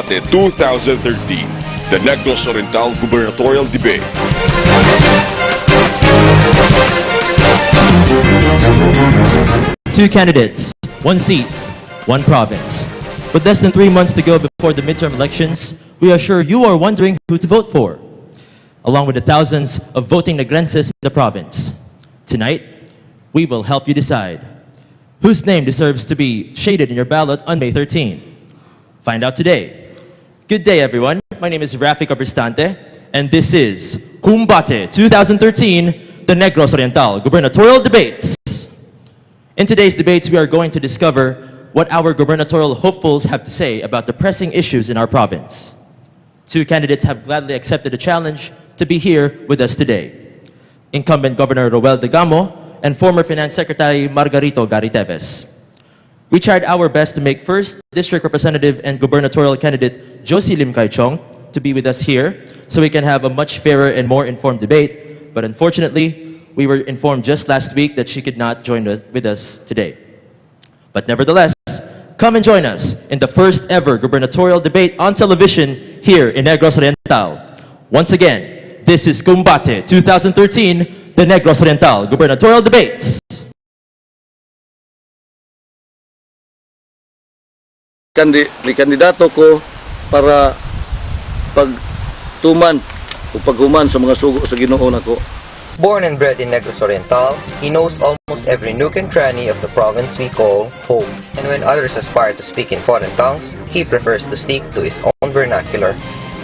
Kumbati 2013, the Negos Oriental Gubernatorial Debate. Two candidates, one seat, one province. With less than 3 months to go before the midterm elections, we are sure you are wondering who to vote for, along with the thousands of voting negrenses in the province. Tonight, we will help you decide whose name deserves to be shaded in your ballot on May 13. Find out today. Good day, everyone. My name is Rafi Cabristante, and this is Kumbati 2013, the Negros Oriental Gubernatorial Debates. In today's debates, we are going to discover what our gubernatorial hopefuls have to say about the pressing issues in our province. Two candidates have gladly accepted the challenge to be here with us today. Incumbent Governor Roel Degamo and former Finance Secretary Margarito Gariteves. We tried our best to make 1st District Representative and gubernatorial candidate Josie Lim Kaichong to be with us here so we can have a much fairer and more informed debate, but unfortunately, we were informed just last week that she could not join with us today. But nevertheless, come and join us in the first ever gubernatorial debate on television here in Negros Oriental. Once again, this is Kumbati 2013, the Negros Oriental Gubernatorial Debates. Kandidato ko para pagtuman o paghuman sa mga sugo sa Ginoo nako. Born and bred in Negros Oriental, he knows almost every nook and cranny of the province we call home. And when others aspire to speak in foreign tongues, he prefers to stick to his own vernacular.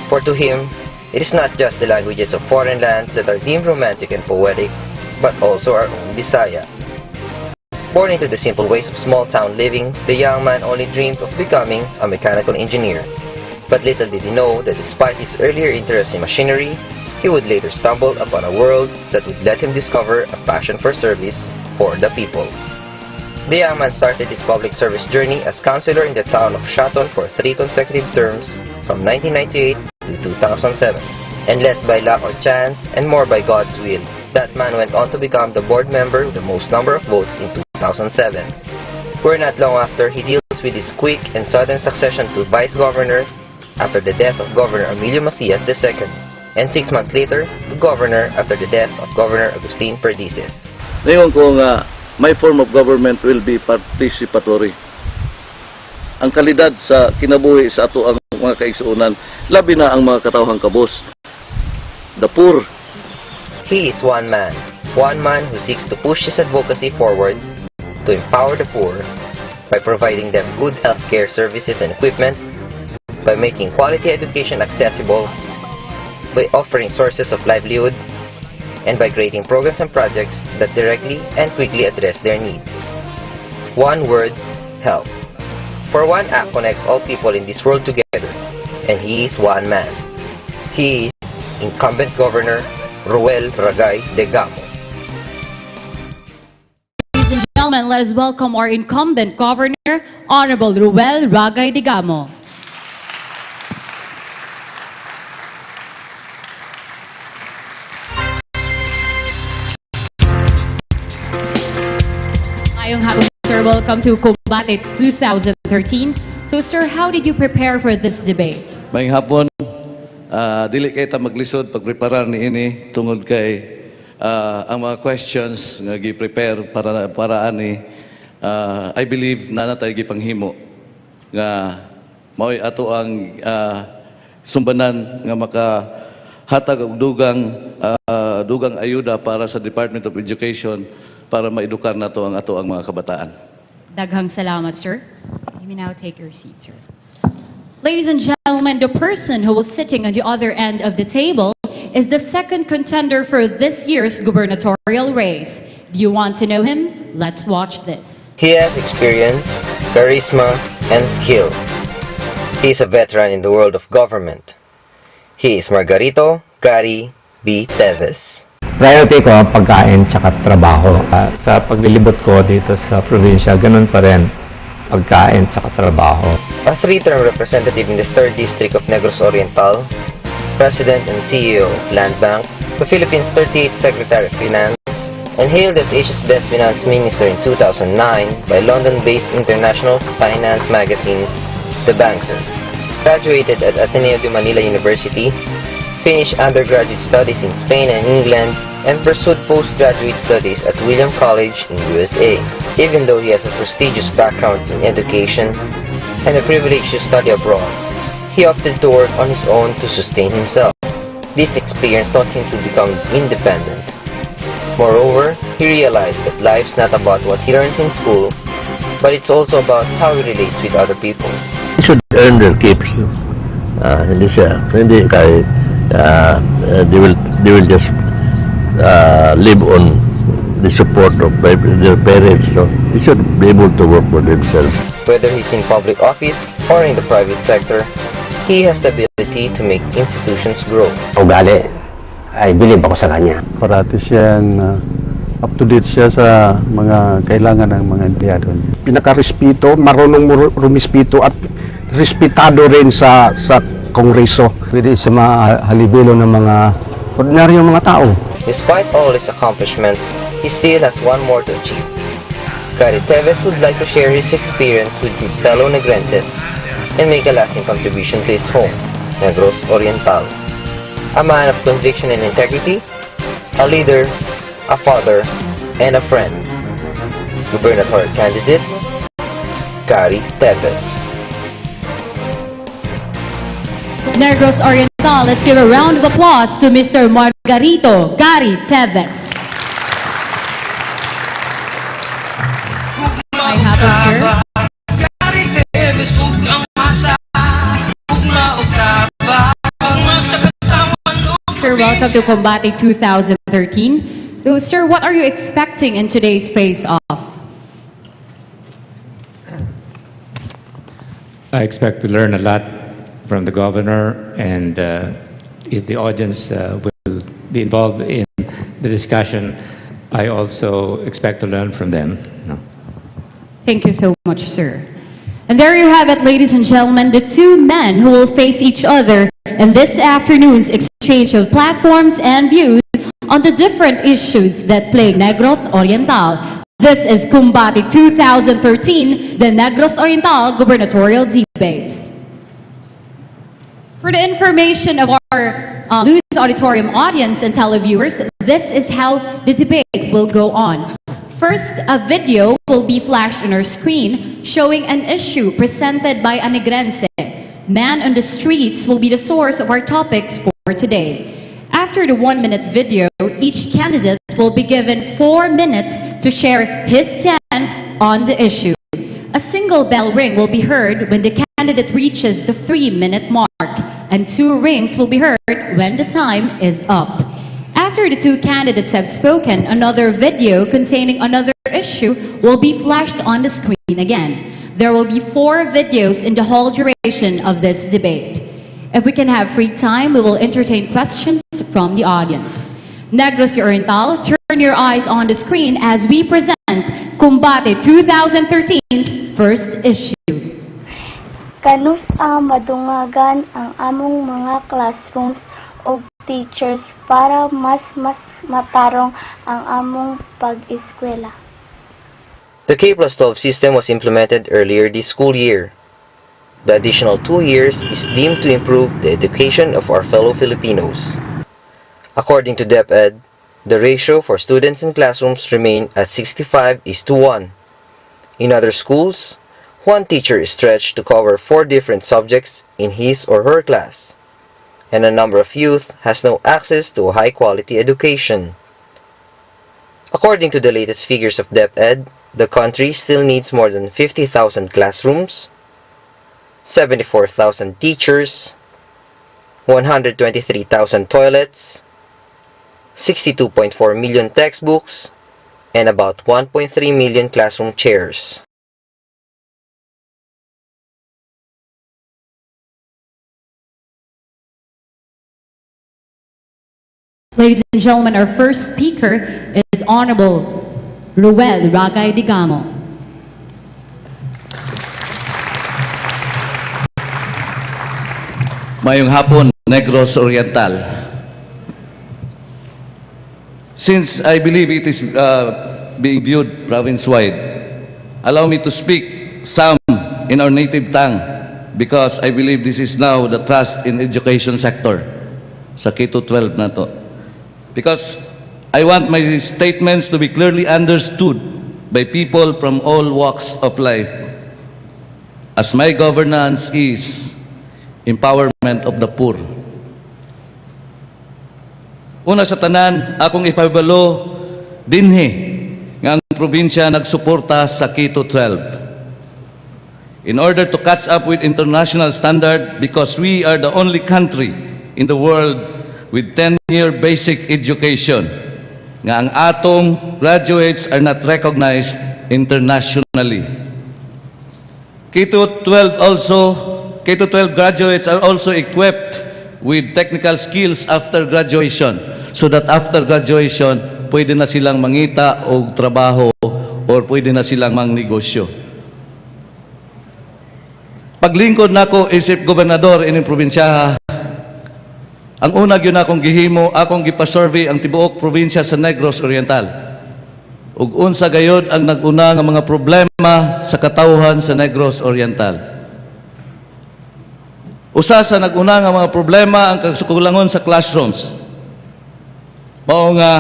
For to him, it is not just the languages of foreign lands that are deemed romantic and poetic, but also our own Bisaya. Born into the simple ways of small-town living, the young man only dreamed of becoming a mechanical engineer. But little did he know that despite his earlier interest in machinery, he would later stumble upon a world that would let him discover a passion for service for the people. The young man started his public service journey as councilor in the town of Shaton for 3 consecutive terms from 1998 to 2007. And less by luck or chance, and more by God's will, that man went on to become the board member with the most number of votes in 2007. Where not long after, he deals with his quick and sudden succession to vice governor after the death of Governor Emilio Macias II. And 6 months later, to governor after the death of Governor Agustin Perdices. Ngayon ko nga, my form of government will be participatory. Ang kalidad sa kinabuhi sa ato ang mga kaigsuonan, labi na ang mga katawhang kabos. The poor. He is one man who seeks to push his advocacy forward to empower the poor by providing them good healthcare services and equipment, by making quality education accessible, by offering sources of livelihood, and by creating programs and projects that directly and quickly address their needs. One word, help. For one act connects all people in this world together, and he is one man. He is incumbent Governor Roel Ragay Degamo. Ladies and gentlemen, let us welcome our incumbent Governor, Honorable Roel Ragay Degamo. Sir, welcome to Kumbati 2013. So, sir, how did you prepare for this debate? Maying hapon, dili kay ta maglisod pagpreparar ni ini tungod kay ang mga questions nga gi-prepare para ani I believe na natay gipanghimo nga mao'y ato ang sumbanan nga makahatag og dugang ayuda para sa Department of Education para maedukar nato ang ato ang mga kabataan. Daghang salamat, sir. You may now take your seat, sir. Ladies and gentlemen, the person who was sitting on the other end of the table is the second contender for this year's gubernatorial race. Do you want to know him? Let's watch this. He has experience, charisma, and skill. He is a veteran in the world of government. He is Margarito Gary B. Teves. Priority ko ang pagkain tsaka trabaho. Sa paglilibot ko dito sa probinsya, ganun pa rin. Pagkain tsaka trabaho. A 3-term representative in the 3rd District of Negros Oriental, President and CEO of Land Bank, the Philippines' 38th Secretary of Finance, and hailed as Asia's Best Finance Minister in 2009 by London-based international finance magazine, The Banker. graduated at Ateneo de Manila University, finished undergraduate studies in Spain and England, and pursued postgraduate studies at William College in USA. Even though he has a prestigious background in education and the privilege to study abroad, he opted to work on his own to sustain himself. This experience taught him to become independent. Moreover, he realized that life's not about what he learns in school, but it's also about how he relates with other people. They should earn their keeps. Hindi kahit they will just live on the support of their parents. So they should be able to work for themselves. Whether he's in public office or in the private sector, he has the ability to make institutions grow. Ugali, I believe ako sa kanya. Parati siyang up-to-date siya sa mga kailangan ng mga empleyado. Pinakarespeto, marunong rumispito at respetado rin sa Kongreso. Pwede sa mga halibilo ng mga ordinaryong mga tao. Despite all his accomplishments, he still has one more to achieve. Gary Teves would like to share his experience with his fellow Negrenses and make a lasting contribution to his home, Negros Oriental. A man of conviction and integrity, a leader, a father, and a friend. Gubernatorial candidate, Gary Teves. Negros Oriental, let's give a round of applause to Mr. Margarito Gary Teves. I have it, sir. Sir, welcome to Kumbati 2013. So, sir, what are you expecting in today's face-off? I expect to learn a lot from the governor, and if the audience will be involved in the discussion, I also expect to learn from them. Thank you so much, sir. And there you have it, ladies and gentlemen, the two men who will face each other in this afternoon's exchange of platforms and views on the different issues that plague Negros Oriental. This is Kumbati 2013, the Negros Oriental Gubernatorial Debates. For the information of our Luz Auditorium audience and televiewers, this is how the debate will go on. First, a video will be flashed on our screen showing an issue presented by a Negrense. Man on the streets will be the source of our topics for today. After the 1-minute video, each candidate will be given 4 minutes to share his stand on the issue. A single bell ring will be heard when the candidate reaches the 3-minute mark, and 2 rings will be heard when the time is up. After the 2 candidates have spoken, another video containing another issue will be flashed on the screen again. There will be 4 videos in the whole duration of this debate. If we can have free time, we will entertain questions from the audience. Negros Oriental, turn your eyes on the screen as we present Kumbati 2013 first issue. Kanus madungagan ang among mga classrooms o teachers para mas matarong ang among pag-eskwela. The K+12 system was implemented earlier this school year. The additional 2 years is deemed to improve the education of our fellow Filipinos. According to DepEd, the ratio for students in classrooms remain at 65:1. In other schools, 1 teacher is stretched to cover 4 different subjects in his or her class, and a number of youth has no access to a high-quality education. According to the latest figures of DepEd, the country still needs more than 50,000 classrooms, 74,000 teachers, 123,000 toilets, 62.4 million textbooks, and about 1.3 million classroom chairs. Ladies and gentlemen, our first speaker is Honorable Ruel Ragay Digamo. Mayong hapon, Negros Oriental. Since I believe it is being viewed province-wide, allow me to speak some in our native tongue, because I believe this is now the trust in education sector sa K-12 na to. Because I want my statements to be clearly understood by people from all walks of life, as my governance is empowerment of the poor. Una sa tanan, akong ipabalo dinhi nga ang probinsya nagsuporta sa K-12 in order to catch up with international standard, because we are the only country in the world with 10-year basic education nga ang atong graduates are not recognized internationally. K-12 graduates are also equipped with technical skills after graduation, so that after graduation pwede na silang mangita og trabaho or pwede na silang mangnegosyo. Paglingkod nako isip gobernador ining probinsya, ang una gyud akong gihimo, akong gipa-survey ang tibuok probinsya sa Negros Oriental. Ug unsa gayud ang nag-una nga mga problema sa katawhan sa Negros Oriental. Usa sa nag-una nga mga problema ang kasukulangon sa classrooms. Mao nga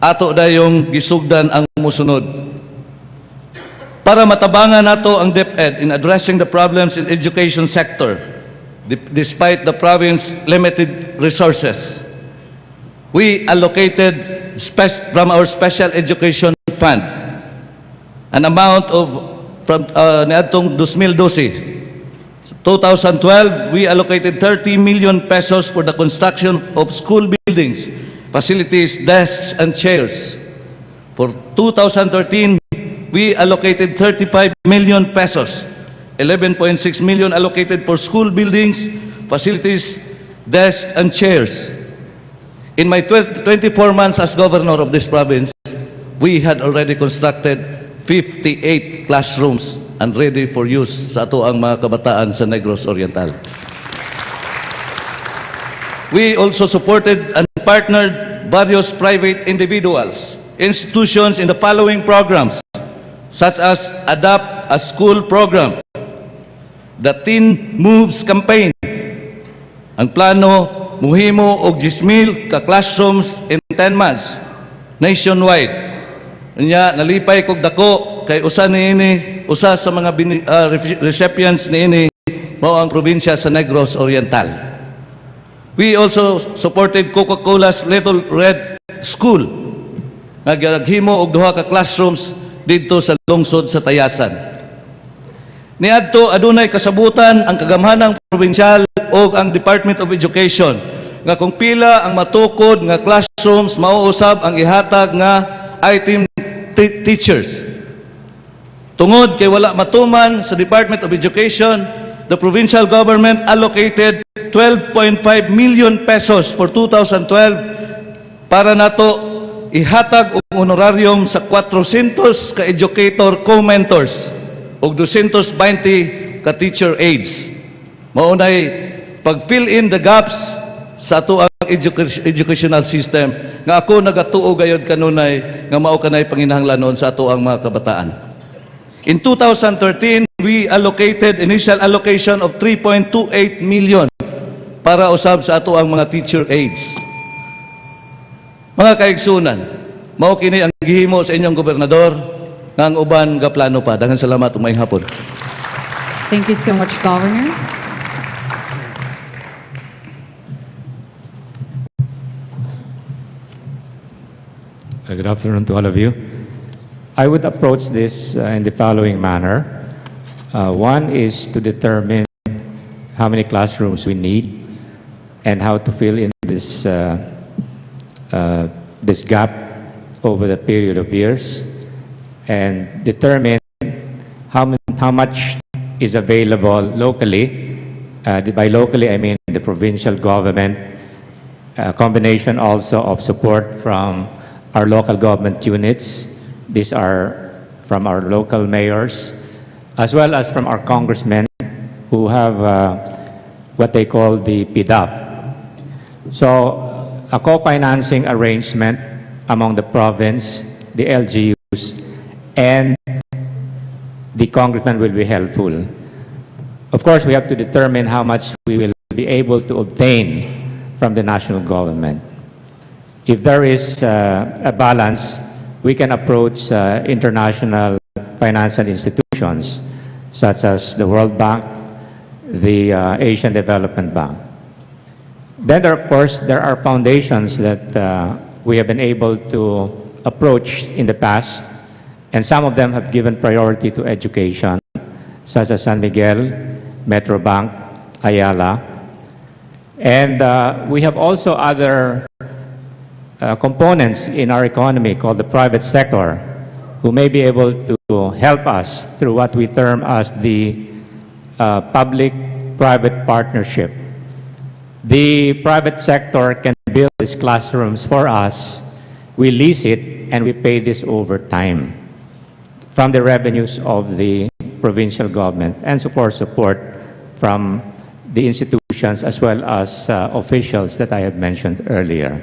ato dayong gisugdan ang musunod. Para matabangan nato ang DepEd in addressing the problems in education sector, despite the province limited resources, we allocated from our special education fund an amount of from niadtong 2012, we allocated 30 million pesos for the construction of school buildings, facilities, desks, and chairs. For 2013, we allocated 35 million pesos, 11.6 million allocated for school buildings, facilities, desks, and chairs. In my 24 months as governor of this province, we had already constructed 58 classrooms and ready for use sa ato ang mga kabataan sa Negros Oriental. We also supported and partnered various private individuals, institutions in the following programs, such as Adapt a School Program, the Teen Moves Campaign. Ang plano, muhimo og 10,000 ka classrooms in 10 months, nationwide. Nya nalipay kog dako kay usa sa mga recipients niini mao ang probinsya sa Negros Oriental. We also supported Coca-Cola's Little Red School, naghimo og 2 ka classrooms dito sa lungsod sa Tayasan. Niadto adunay kasabutan ang kagamhanang probinsyal o ang Department of Education nga kung pila ang matukod nga classrooms mauusab ang ihatag nga item teachers. Tungod kay wala matuman sa Department of Education, the provincial government allocated 12.5 million pesos for 2012 para nato ihatag og honorarium sa 400 ka educator co-mentors ug 220 ka teacher aides. Maunay pag-fill in the gaps sa ato ang educational system nga ako nagatuo gayud kanunay nga mao kanay panginahanglanon sa ato ang mga kabataan. In 2013, we allocated initial allocation of 3.28 million para usab sa ato ang mga teacher aides. Mga kaigsunan, mao kini ang gihimo sa inyong gobernador nga ang uban nga plano pa. Daghang salamat ug maayong hapon. Thank you so much, Governor. Good afternoon to all of you. I would approach this in the following manner. One is to determine how many classrooms we need and how to fill in this gap over the period of years, and determine how much is available locally. By locally, I mean the provincial government, a combination also of support from our local government units. These are from our local mayors, as well as from our congressmen who have what they call the PDAP. So, a co-financing arrangement among the province, the LGUs, and the congressman will be helpful. Of course, we have to determine how much we will be able to obtain from the national government. If there is a balance, we can approach international financial institutions such as the World Bank, the Asian Development Bank. Then, of course, there are foundations that we have been able to approach in the past, and some of them have given priority to education, such as San Miguel, Metro Bank, Ayala. And we have also other components in our economy called the private sector, who may be able to help us through what we term as the public-private partnership. The private sector can build these classrooms for us. We lease it and we pay this over time from the revenues of the provincial government, and support from the institutions as well as officials that I had mentioned earlier.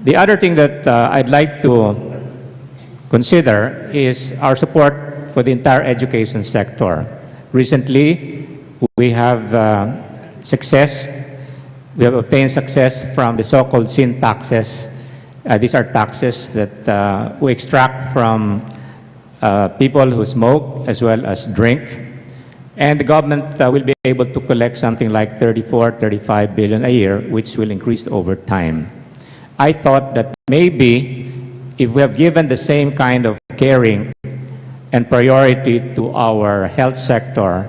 The other thing that I'd like to consider is our support for the entire education sector. Recently, we have obtained success from the so-called sin taxes. These are taxes that we extract from people who smoke as well as drink. And the government will be able to collect something like 35 billion a year, which will increase over time. I thought that maybe if we have given the same kind of caring and priority to our health sector,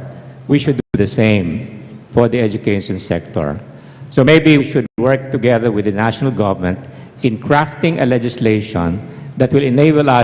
we should do the same for the education sector. So maybe we should work together with the national government in crafting a legislation that will enable us